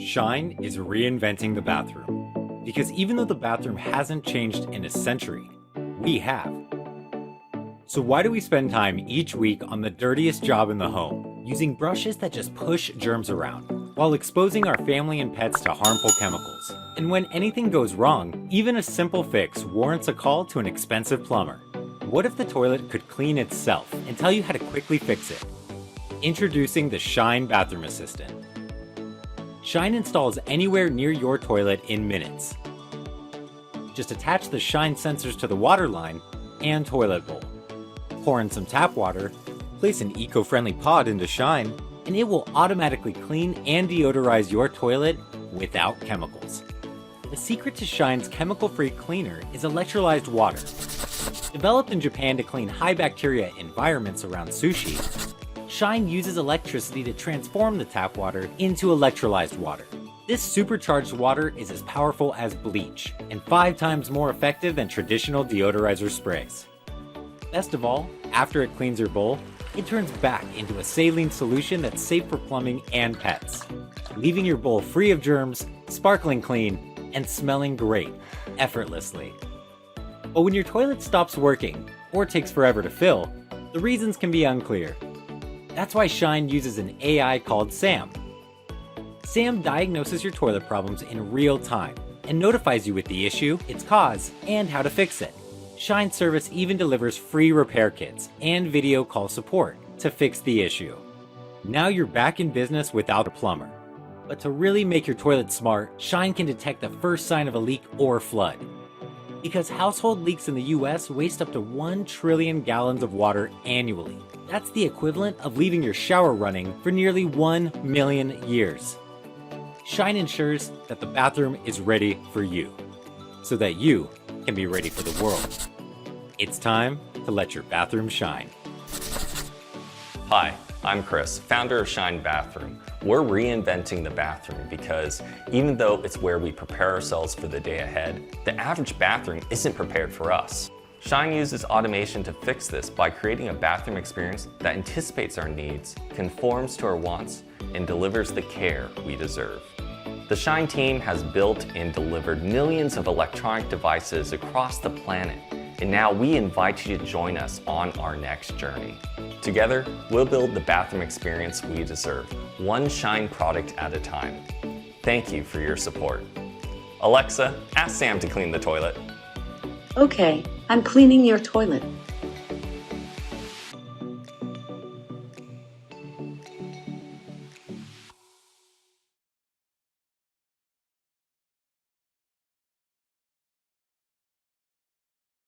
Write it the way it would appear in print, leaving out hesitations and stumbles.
Shine is reinventing the bathroom. Because even though the bathroom hasn't changed in a century, we have. So why do we spend time each week on the dirtiest job in the home, using brushes that just push germs around, while exposing our family and pets to harmful chemicals? And when anything goes wrong, even a simple fix warrants a call to an expensive plumber. What if the toilet could clean itself and tell you how to quickly fix it? Introducing the Shine Bathroom Assistant. Shine installs anywhere near your toilet in minutes. Just attach the Shine sensors to the water line and toilet bowl. Pour in some tap water, place an eco-friendly pod into Shine, and it will automatically clean and deodorize your toilet without chemicals. The secret to Shine's chemical-free cleaner is electrolyzed water. Developed in Japan to clean high bacteria environments around sushi, Shine uses electricity to transform the tap water into electrolyzed water. This supercharged water is as powerful as bleach and 5 times more effective than traditional deodorizer sprays. Best of all, after it cleans your bowl, it turns back into a saline solution that's safe for plumbing and pets, leaving your bowl free of germs, sparkling clean, and smelling great, effortlessly. But when your toilet stops working, or takes forever to fill, the reasons can be unclear. That's why Shine uses an AI called Sam. Sam diagnoses your toilet problems in real time and notifies you with the issue, its cause, and how to fix it. Shine service even delivers free repair kits and video call support to fix the issue. Now you're back in business without a plumber. But to really make your toilet smart, Shine can detect the first sign of a leak or flood. Because household leaks in the US waste up to 1 trillion gallons of water annually. That's the equivalent of leaving your shower running for nearly 1 million years. Shine ensures that the bathroom is ready for you, so that you can be ready for the world. It's time to let your bathroom shine. Hi, I'm Chris, founder of Shine Bathroom. We're reinventing the bathroom because even though it's where we prepare ourselves for the day ahead, the average bathroom isn't prepared for us. Shine uses automation to fix this by creating a bathroom experience that anticipates our needs, conforms to our wants, and delivers the care we deserve. The Shine team has built and delivered millions of electronic devices across the planet, and now we invite you to join us on our next journey. Together, we'll build the bathroom experience we deserve, one Shine product at a time. Thank you for your support. Alexa, ask Sam to clean the toilet. Okay, I'm cleaning your toilet.